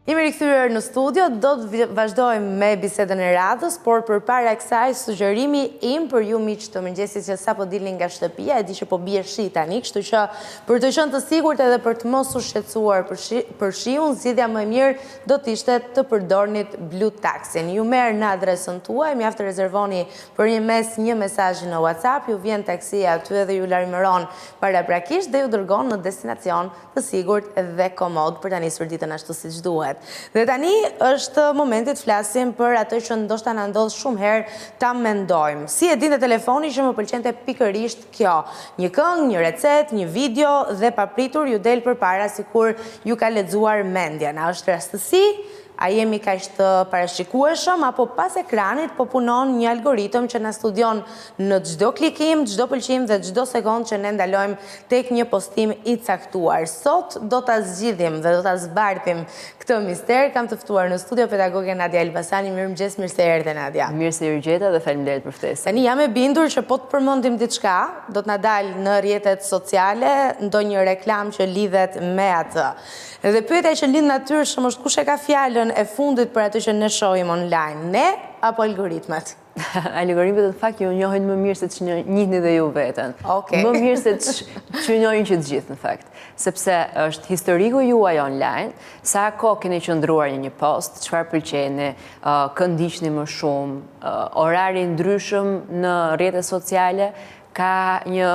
Jemi rikthyer në studio, do të vazhdojmë me bisedën e radhës, por përpara kësaj sugjerimi im për ju miq të mëngjesit që sapo dilni nga shtëpia, e di që po bie shi tani, kështu që për të qenë të sigurt edhe për të mos u shqetësuar për shiun, zgjidhja më e mirë do të ishte të përdornit Blue Taxi. Ju merr në adresën tuaj, mjaft të rezervoni për një mesazh në WhatsApp, ju vjen taksia aty edhe ju lajmëron paraprakisht dhe ju dërgon në destinacion të sigurt dhe komod për ta nisur ditën ashtu siç duhet. Dhe tani është momenti të flasim për atë që ndoshta na ndodh shumë herë ta mendojmë. Si e dinte telefoni që më pëlqente pikërisht kjo? Një këngë, një recet, një video dhe papritur ju del përpara sikur ju ka lexuar mendjen. A është rastësi? A jemi kaq të parashikueshëm apo pas ekranit po punon një algoritëm që na studion në çdo klikim, çdo pëlqim dhe çdo sekondë që ne ndalojmë tek një postim i caktuar. Sot do ta zgjidhim dhe do ta zbartim këtë mister. Kam të ftuar në studio pedagoge Nadia Elbasani. Mirëmëngjes, mirë se erdhe Nadia. Mirë se ju gjeta dhe faleminderit për ftesën. Tani jam e bindur që po të përmendim diçka, do të na dalë në rrjetet sociale ndonjë reklam që lidhet me atë. Dhe pyetja që lind natyrshëm është kush e ka fjalën e fundit për atë që ne shohim online, ne apo algoritmat? Algoritmat në fakt ju njohin më mirë se që njihni dhe ju veten. Okay. Më mirë se që njohin që të gjithë në fakt. Sepse është historiku juaj online, sa kohë keni qëndruar në një post, çfarë pëlqeni, kë ndiqni më shumë, orari ndryshëm në rrjetet sociale, ka një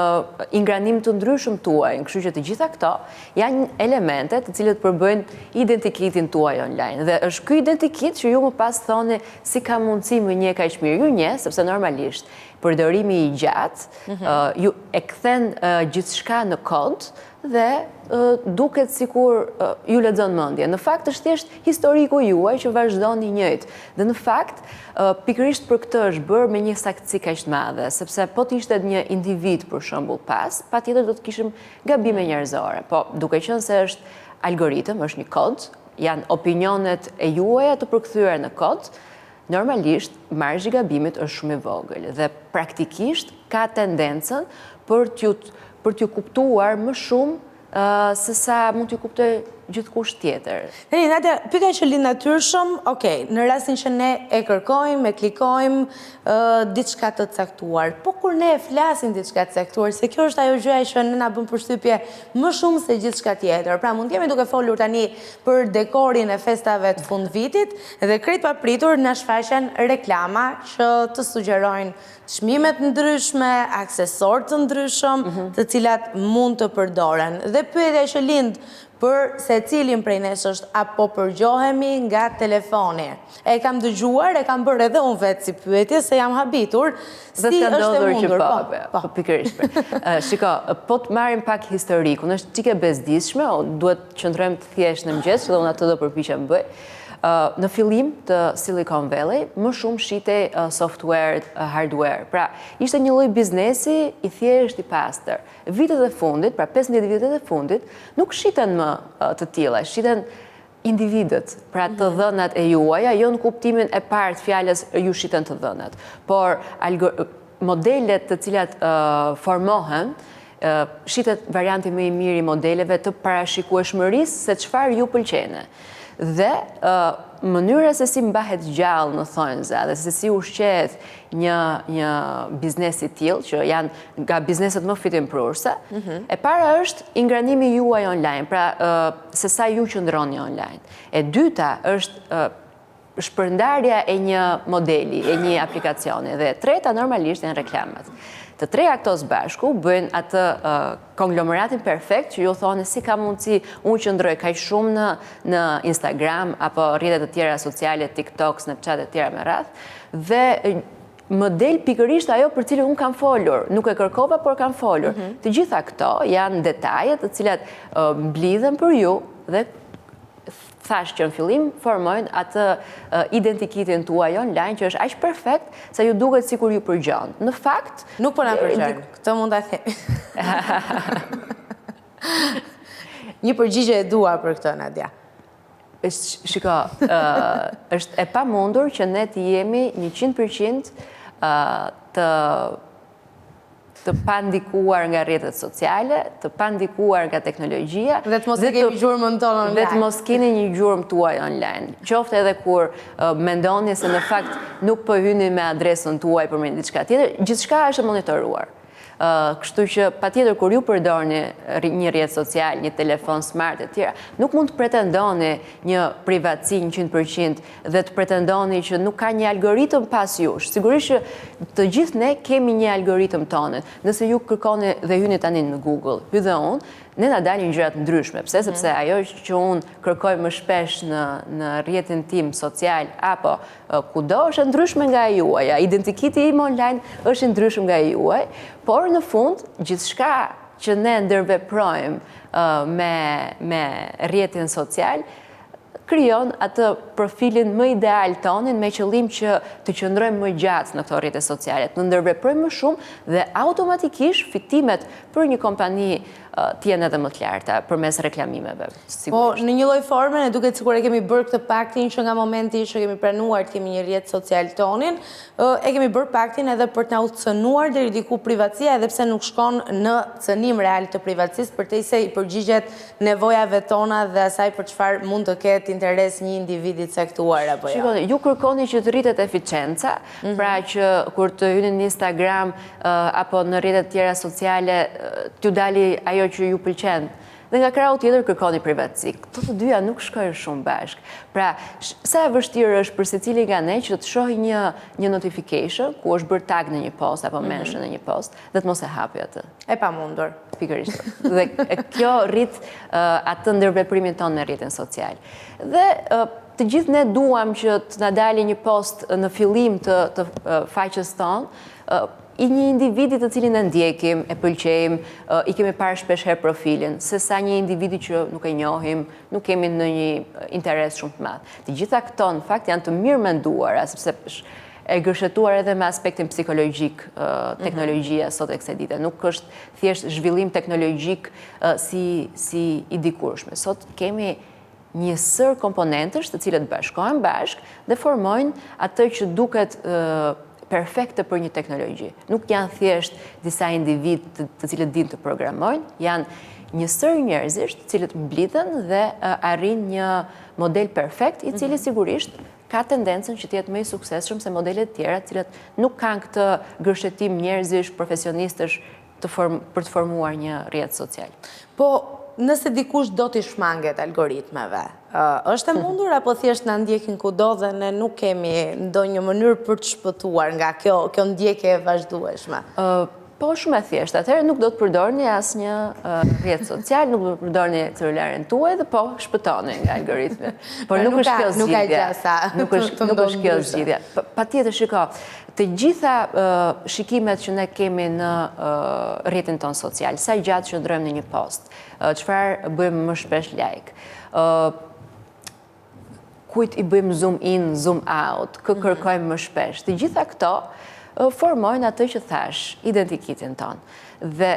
ingranim të ndryshëm tuaj, kështu që të gjitha këto janë elemente të cilët përbëjnë identitetin tuaj online. Dhe është ky identitet që ju më pas thoni si ka mundësi më një kaq mirë. Ju një, sepse normalisht përdorimi i gjatë ju e kthen gjithçka në kod dhe duket sikur ju lexon mendje. Në fakt është thjesht historiku juaj që vazhdon i njëjtë. Dhe në fakt pikërisht për këtë është bërë me një saktësi kaq të madhe, sepse po të ishte një individ për shembull pas, patjetër do të kishim gabime njerëzore. Po duke qenë se është algoritëm, është një kod, janë opinionet e juaja të përkthyera në kod, normalisht marrëzhi i gabimit është shumë i vogël dhe praktikisht ka tendencën për t'ju kuptuar më shumë se sa mund t'ju kuptoj gjithkush tjetër. Nadia, pyetja që lind natyrshëm, okay, në rastin që ne e kërkojmë, e klikojmë diçka të caktuar, po kur ne e flasim diçka të caktuar, se kjo është ajo gjëja që ne na bën përshtypje më shumë se gjithçka tjetër. Pra mund jemi duke folur tani për dekorin e festave të fundvitit dhe krejt papritur na shfaqen reklama që të sugjerojnë çmimet ndryshme, aksesorë të ndryshëm, të cilat mund të përdoren. Dhe pyetja që lind për se cilin prej nesh është apo përgjohemi nga telefoni. E kam dëgjuar, e kam bërë edhe unë vetë si pyetje, se jam habitur, si është e mundur. Po, pikërisht. Shiko, po të marrim pak historikun, është çike bezdishme, duhet qëndrojmë të thjesht në mëngjes, dhe unë atë do përpiqem bëj. Në fillim të Silicon Valley, më shumë shitej software, hardware. Pra, ishte një lloj biznesi i thjesht i pastër. Vitet e fundit, pra 15 vitet e fundit, nuk shiten më të tilla, shiten individët, pra të dhënat e juaja, jo në kuptimin e parë të fjalës ju shiten të dhënat, por modelet të cilat formohen, shitet varianti më i mirë i modeleve të parashikueshmërisë se çfarë ju pëlqen. Dhe mënyra se si mbahet gjallë në thonjza dhe se si ushqehet një biznes i tillë, që janë nga bizneset më fitimprurse, e para është ingranimi juaj online, pra se sa ju qëndroni online. E dyta është shpërndarja e një modeli, e një aplikacioni, dhe e treta normalisht janë reklamat. Të treja këto së bashku bëjnë atë konglomeratin perfekt që ju thoni si ka mundësi unë qëndroj kaq shumë në Instagram apo rrjetet e tjera sociale, TikTok, Snapchat e tjera me radh, dhe më del pikërisht ajo për cilën unë kam folur. Nuk e kërkova, por kam folur. Të gjitha këto janë detajet të cilat mblidhen për ju dhe thash që në fillim formojnë atë identitetin tuaj online që është aq perfekt sa ju duket sikur ju përgjon. Në fakt, nuk po na përgjon. Këtë mund ta themi. Një përgjigje e dua për këtë, Nadia. Shiko, është e pamundur që ne të jemi 100% të pandikuar nga rrjetet sociale, të pandikuar nga teknologjia. Dhe të mos keni gjurmën tonë online. Dhe të mos keni një gjurmë tuaj online. Qoftë edhe kur mendoni se në fakt nuk po hyni me adresën tuaj për me diçka tjetër, gjithçka është e monitoruar. Kështu që patjetër kur ju përdorni një rrjet social, një telefon smart e tjera, nuk mund të pretendoni një privatësi 100% dhe të pretendoni që nuk ka një algoritëm pas jush. Sigurisht që të gjithë ne kemi një algoritëm tonë. Nëse ju kërkoni dhe hyni tani në Google, hy dhe unë, ne na dalin gjërat ndryshme. Pse? Sepse ajo që unë kërkoj më shpesh në rrjetin tim social apo kudo është ndryshme nga juaja. Identikiti im online është ndryshme nga juaj, por në fund gjithçka që ne ndërveprojmë me rrjetin social krijon atë profilin më ideal tonin me qëllim që të qëndrojmë më gjatë në këto rrjete sociale, të ndërveprojmë më shumë dhe automatikisht fitimet për një kompani t'jenë edhe më të larta përmes reklamimeve. Po, në një lloj forme, ne duket sikur e kemi bërë këtë paktin që nga momenti që kemi pranuar të kemi një rrjet social tonin, e kemi bërë paktin edhe për të na udhëcënuar deri diku privatësia, edhe pse nuk shkon në cënim real të privatësisë, përtejse i përgjigjet nevojave tona dhe asaj për çfarë mund të ketë interes një individi caktuar apo jo. Shikoni, ju kërkoni që të rritet eficienca, pra që kur të hyni në Instagram apo në rrjetet tjera sociale, t'ju dali ajo që ju pëlqen. Dhe nga krau tjetër kërkoni privatësi. Këto të dyja nuk shkojnë shumë bashkë. Pra, sa e vështirë është për secili nga ne që të shohë një notification ku është bërë tag në një post apo mention në një post dhe të mos e hapi atë. E pamundur. Pikërisht. Dhe kjo rrit atë ndërveprimin tonë në rrjetin social. Dhe të gjithë ne duam që të na dalë një post në fillim të faqes tonë, i një individi të cilin e ndjekim, e pëlqejmë, i kemi parë shpesh herë profilin, se sa një individi që nuk e njohim, nuk kemi në një interes shumë të madh. Të gjitha këto, në fakt, janë të mirë menduara, sepse e gërshetuar edhe me aspektin psikologjik teknologjia sot e kësaj dite. Nuk është thjesht zhvillim teknologjik si i dikurshme. Sot kemi një sër komponentësh të cilët bashkohen bashkë dhe formojnë atë që duket perfekte për një teknologji. Nuk janë thjesht disa individ të cilët dinë të programojnë, janë një sër njerëzish të cilët mblidhen dhe arrin një model perfekt i cili sigurisht ka tendencën që të jetë më i suksesshëm se modelet tjera të cilët nuk kanë këtë gërshetim njerëzish, profesionistësh për të formuar një rrjet social. Po, nëse dikush do t'i shmanget algoritmeve, është e mundur apo thjesht na ndjekin kudo dhe ne nuk kemi ndonjë mënyrë për të shpëtuar nga kjo ndjekje e vazhdueshme? Po, shumë e thjeshtë. Atëherë nuk do të përdorni asnjë rrjet social, nuk do të përdorni celularin tuaj dhe po shpëtoni nga algoritmi. Por nuk është kjo zgjidhja. Nuk është kjo zgjidhja. Patjetër, shiko, të gjitha shikimet që ne kemi në rrjetin ton social, sa gjatë që ndrojmë në një post, çfarë bëjmë më shpesh like, kujt i bëjmë zoom in, zoom out, kë kërkojmë më shpesh. Të gjitha këto formojnë atë që thash, identitetin tonë. Dhe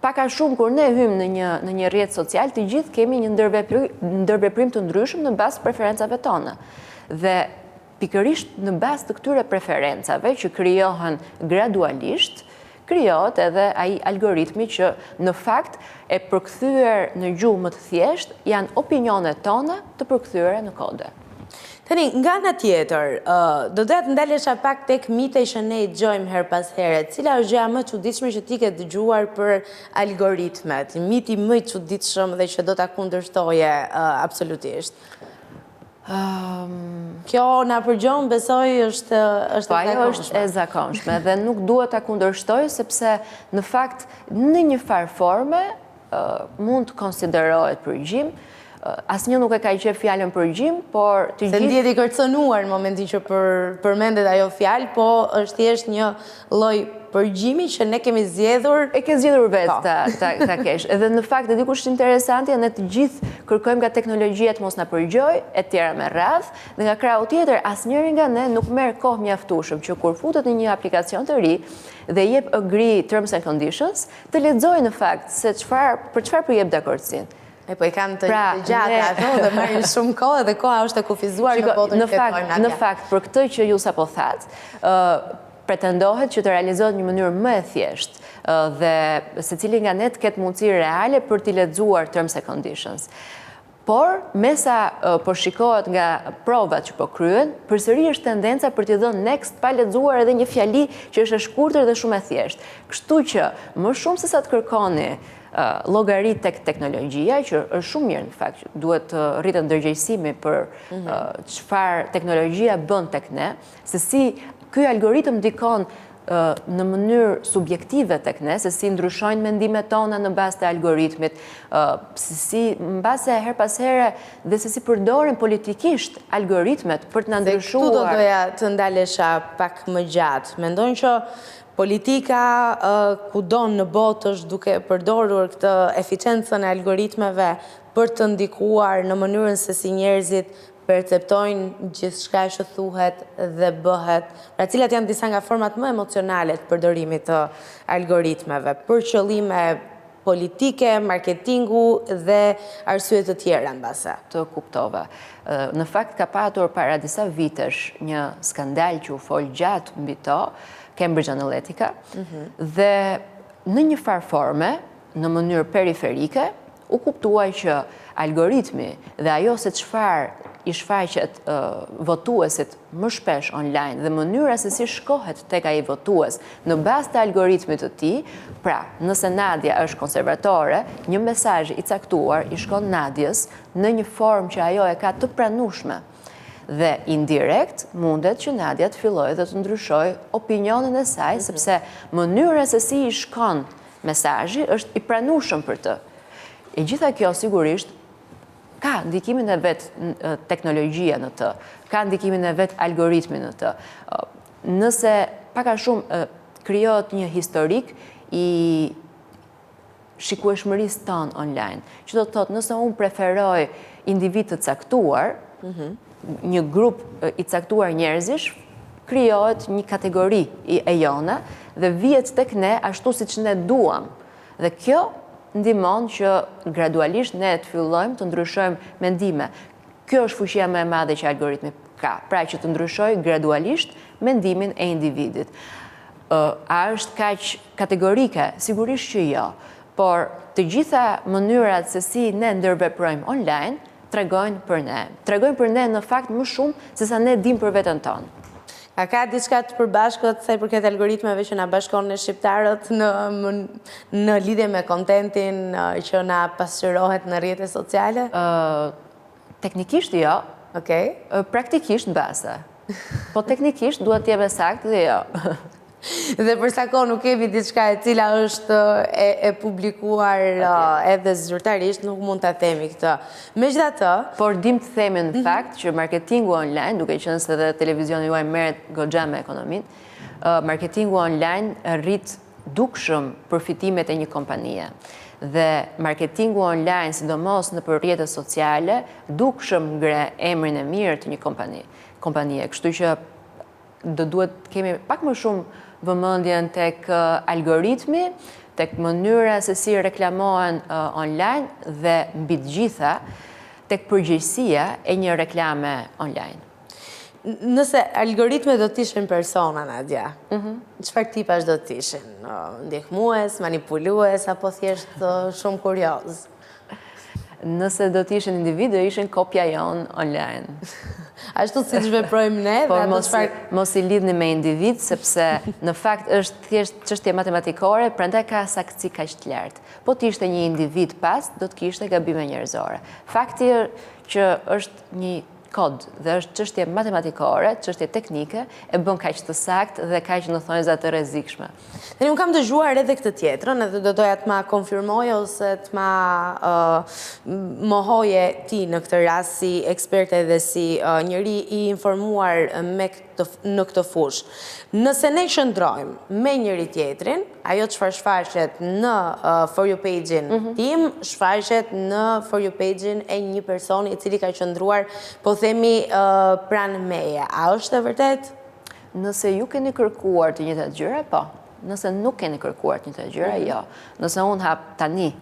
paka shumë kur ne hymë në një rrjet social, të gjithë kemi një ndërveprim të ndryshëm në bazë preferencave tona. Dhe pikërisht në bazë të këtyre preferencave që krijohen gradualisht, krijohet edhe ai algoritmi që në fakt e përkthyer në gjuhë më të thjeshtë janë opinionet tona të përkthyera në kode. Tani, nga ana tjetër, do doja të ndalesha pak tek mite që ne i dëgjojmë her pas here. Cila është gjëja më e çuditshme që ti ke dëgjuar për algoritmet? Miti më i çuditshëm dhe që do ta kundërshtoje absolutisht. Kjo na përgjon, besoj, është e zakonshme. Ajo është e zakonshme dhe nuk duhet ta kundërshtoj sepse në fakt në një farë forme mund të konsiderohet përgjim. Asnjë nuk e ka qef fjalën përgjim, por të gjithë... Se ndjet i kërcënuar në momentin që përmendet ajo fjalë, po është thjesht një lloj përgjimi që ne kemi zgjedhur... E ke zgjedhur vetë ta kesh. Edhe në fakt, e dikush interesante, ne të gjithë kërkojmë nga teknologjia të mos na përgjoj, e tjera me radhë, dhe nga krau tjetër, asnjëri nga ne nuk merr kohë mjaftueshëm që kur futet në një aplikacion të ri dhe jep agree terms and conditions, të lexojë në fakt se për çfarë po jep dakordsinë. Po i kanë të gjata ato dhe marrin shumë kohë dhe koha është e kufizuar në botën fetare. Në fakt, për këtë që ju sapo thatë, pretendohet që të realizohet një mënyrë më e thjeshtë dhe secili nga ne të ketë mundësi reale për t'i lexuar terms and conditions. Por, me sa po shikohet nga provat që po kryen, përsëri është tendenca për t'i dhënë next pa lexuar edhe një fjali që është e shkurtër dhe shumë e thjeshtë. Kështu që më shumë se sa të kërkoni llogarit tek teknologjia, që është shumë mirë në fakt, që duhet të rritet ndërgjegjësimi për çfarë teknologjia bën tek ne, se si ky algoritëm ndikon në mënyrë subjektive tek ne, se si ndryshojnë mendimet tona në bazë të algoritmit, si në bazë her pas here dhe se si përdoren politikisht algoritmet për të na ndryshuar. Këtu do doja të ndalesha pak më gjatë. Mendojnë që politika kudo në botë është duke përdorur këtë eficiencën e algoritmeve për të ndikuar në mënyrën se si njerëzit perceptojnë gjithçka që thuhet dhe bëhet, pra cilat janë disa nga format më emocionale të përdorimit të algoritmeve për qëllime politike, marketingu dhe arsye të tjera mbase. Të kuptova. Në fakt ka patur para disa vitesh një skandal që u fol gjatë mbi to, Cambridge Analytica, dhe në një farë forme, në mënyrë periferike, u kuptuaj që algoritmi dhe ajo se çfarë i shfaqet votuesit më shpesh online dhe mënyra se si shkohet tek ai votues në bazë të algoritmit të tij, pra, nëse Nadia është konservatore, një mesazh i caktuar i shkon Nadiës në një formë që ajo e ka të pranueshme. Dhe indirekt mundet që Nadia të fillojë dhe të ndryshojë opinionin e saj, sepse mënyra se si i shkon mesazhi është i pranueshëm për të. E gjitha kjo sigurisht ka ndikimin e vet teknologjia në të, ka ndikimin e vet algoritmi në të. Nëse pak a shumë krijohet një historik i shikueshmërisë tonë online, që do të thotë nëse unë preferoj individ të caktuar, një grup i caktuar njerëzish, krijohet një kategori e jona dhe vihet tek ne ashtu siç ne duam. Dhe kjo ndihmon që gradualisht ne të fillojmë të ndryshojmë mendime. Kjo është fuqia më e madhe që algoritmi ka, pra që të ndryshojë gradualisht mendimin e individit. A është kaq kategorike? Sigurisht që jo, por të gjitha mënyrat se si ne ndërveprojmë online tregojnë për ne. Tregojnë për ne në fakt më shumë se sa ne dim për veten tonë. A ka diçka të përbashkët sa i përket algoritmeve që na bashkon ne shqiptarët në lidhje me kontentin që na pasqyrohet në rrjetet sociale? Teknikisht jo. Okej. Praktikisht mbase. Po teknikisht duhet të jemi saktë dhe jo. Dhe për sa kohë nuk kemi diçka e cila është e publikuar edhe zyrtarisht, nuk mund ta themi këtë. Megjithatë, por dim të themi në fakt që marketingu online, duke qenë se edhe televizioni juaj merret goxha me ekonominë, marketingu online rrit dukshëm përfitimet e një kompanie. Dhe marketingu online, sidomos në rrjetet sociale, dukshëm ngre emrin e mirë të një kompanie. Kështu që do duhet kemi pak më shumë vëmendjen tek algoritmi, tek mënyra se si reklamohen online dhe mbi të gjitha tek përgjegjësia e një reklame online. Nëse algoritmet do të ishin persona, Nadia, çfarë tipash do të ishin? Ndihmues, manipulues apo thjesht shumë kurioz? Nëse do të ishin individ, do ishin kopja jonë online. Ashtu si që veprojmë ne? Por mos i lidhni me individ, sepse në fakt është thjesht çështje matematikore, prandaj ka saktësi kaq të lartë. Po të ishte një individ pas, do të kishte gabime njerëzore. Fakti që është një kod dhe është çështje matematikore, çështje teknike, e bën kaq të saktë dhe kaq në thonjza të rrezikshme. Unë kam dëgjuar edhe këtë tjetrën, edhe do doja të ma konfirmoje ose të ma mohoje ti në këtë rast si eksperte dhe si njëri i informuar në këtë fush. Nëse ne qëndrojmë me njëri tjetrin, ajo çfarë shfaqet në For You page-in tim, shfaqet në For You page-in e një personi i cili ka qëndruar, po themi pranë meje. A është e vërtet? Nëse ju keni kërkuar të njëjtat gjëra, po. Nëse nuk keni kërkuar të njëjtat gjëra, jo. Nëse unë hap tani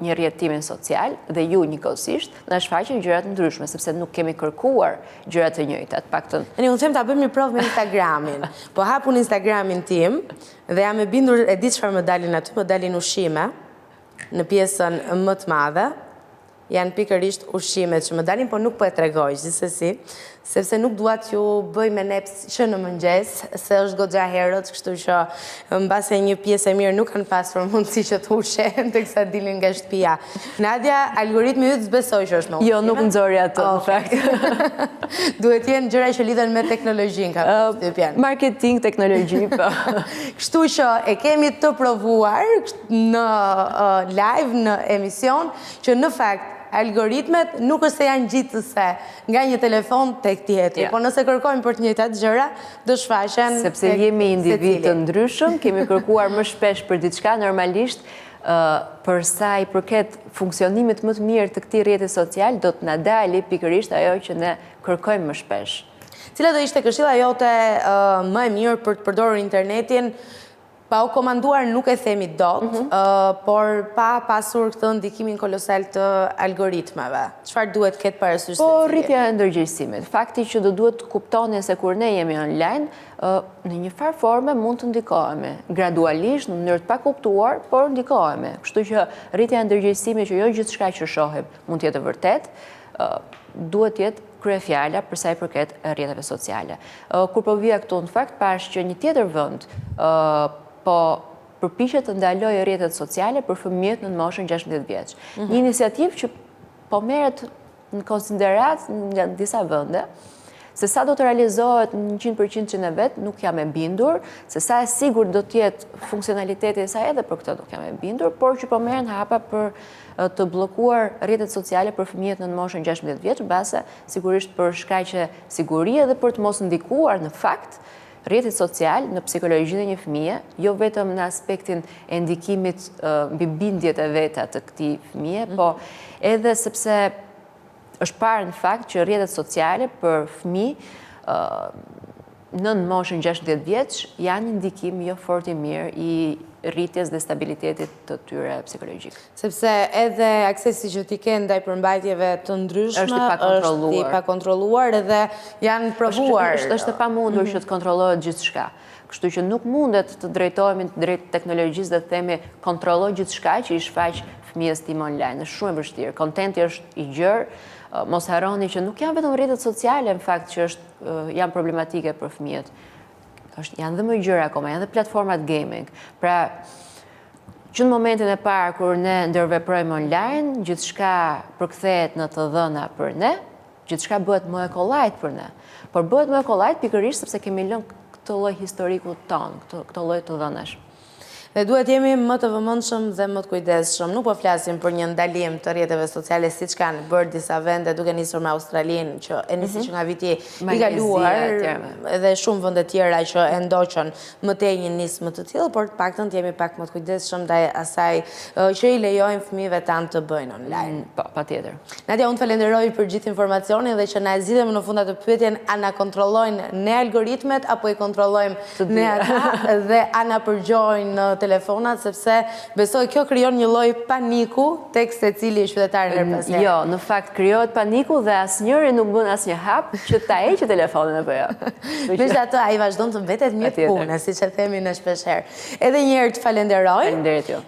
një rjetimin social dhe ju njëkohësisht na shfaqen gjërat ndryshme, sepse nuk kemi kërkuar gjërat të njëjta, të paktën. Unë them ta bëjmë një provë me Instagramin. Po hapun Instagramin tim dhe jam e bindur e di çfarë më dalin aty, më dalin ushqime në pjesën më të madhe. Janë pikërisht ushqimet që më dalin, po nuk po e tregoj gjithsesi, sepse nuk dua t'ju bëj me neps që në mëngjes, se është goxha herët, kështu që mbase një pjesë e mirë nuk kanë pasur mundësi që të ushen teksa dilin nga shtëpia. Nadia, algoritmi yt s'besoj që është me ushqime. Jo, nuk nxori atë, në fakt. Duhet jenë gjëra që lidhen me teknologjinë, ka shtypjen. Marketing, teknologji, po. Kështu që e kemi të provuar në live, në emision, që në fakt algoritmet nuk është se janë gjithëse nga një telefon tek tjetri, po nëse kërkojmë për të njëjtat gjëra, do shfaqen sepse jemi individ të ndryshëm, kemi kërkuar më shpesh për diçka, normalisht për sa i përket funksionimit më të mirë të këtij rrjeti social, do të na dali pikërisht ajo që ne kërkojmë më shpesh. Cila do ishte këshilla jote më e mirë për të përdorur internetin? Pa u komanduar nuk e themi dot, por pa pasur këtë ndikimin kolosal të algoritmeve. Çfarë duhet ketë parasysh? Po rritja e ndërgjegjësimit. Fakti që do duhet të kuptoni se kur ne jemi online, në një farë forme mund të ndikohemi. Gradualisht, në mënyrë të pakuptuar, por ndikohemi. Kështu që rritja e ndërgjegjësimit që jo gjithçka që shohim mund të jetë vërtet, duhet të jetë kryefjala për sa i përket rrjeteve sociale. Kur po vija këtu në fakt pash që një tjetër vend po përpiqet të ndalojë rrjetet sociale për fëmijët në moshën 16 vjeç. Një iniciativë që po merret në konsiderat nga disa vende, se sa do të realizohet në 100% që në vetë, nuk jam e bindur, se sa e sigur do t'jetë funksionaliteti e saj edhe për këtë nuk jam e bindur, por që po merren hapa për të blokuar rrjetet sociale për fëmijët në moshën 16 vjeç, base sigurisht për shkaqe sigurie dhe për të mos ndikuar në fakt rrjetit social në psikologjinë e një fëmije, jo vetëm në aspektin e ndikimit mbi bindjet e veta të këtij fëmije, po edhe sepse është parë në fakt që rrjetet sociale për fëmijë në moshën 16 vjeç janë një ndikim jo fort i mirë i rritjes dhe stabilitetit të tyre psikologjik. Sepse edhe aksesi që ti ke ndaj përmbajtjeve të ndryshme është i pakontrolluar edhe janë provuar. Është e pamundur që të kontrollohet gjithçka. Kështu që nuk mundet të drejtohemi drejt teknologjisë dhe të themi kontrolloj gjithçka që i shfaq fëmijës tim online. Është shumë e vështirë. Kontenti është i gjerë. Mos harroni që nuk janë vetëm rrjetet sociale në fakt që janë problematike për fëmijët. Janë dhe më gjëra akoma, janë dhe platformat gaming. Pra, që në momentin e parë kur ne ndërveprojmë online, gjithçka përkthehet në të dhëna për ne, gjithçka bëhet më e kollajt për ne. Por bëhet më e kollajt pikërisht sepse kemi lënë këtë lloj historiku ton, këtë lloj të dhënash. Dhe duhet jemi më të vëmendshëm dhe më të kujdesshëm. Nuk po flasim për një ndalim të rrjeteve sociale siç kanë bërë disa vende, duke nisur me Australinë, që e nisi që nga viti i kaluar, dhe shumë vende tjera që e ndoqën më tej një nismë të tillë, por të paktën të jemi pak më të kujdesshëm ndaj asaj që i lejojmë fëmijëve tanë të bëjnë online. Patjetër. Nadia, unë të falenderoj për gjithë informacionin dhe që na zgjidhem në fund atë pyetjen, a na kontrollojnë ne algoritmet apo i kontrollojmë ne ata dhe a na përgjojnë telefonat, sepse besoj kjo krijon një lloj paniku tek secili qytetar her pas here. Jo, në fakt krijohet paniku dhe asnjëri nuk bën asnjë hap që ta heqë telefonin apo jo. Megjithatë, ai vazhdon të mbetet mirë pune, siç e themi ne shpesh herë. Edhe një herë të falenderoj. Faleminderit ju.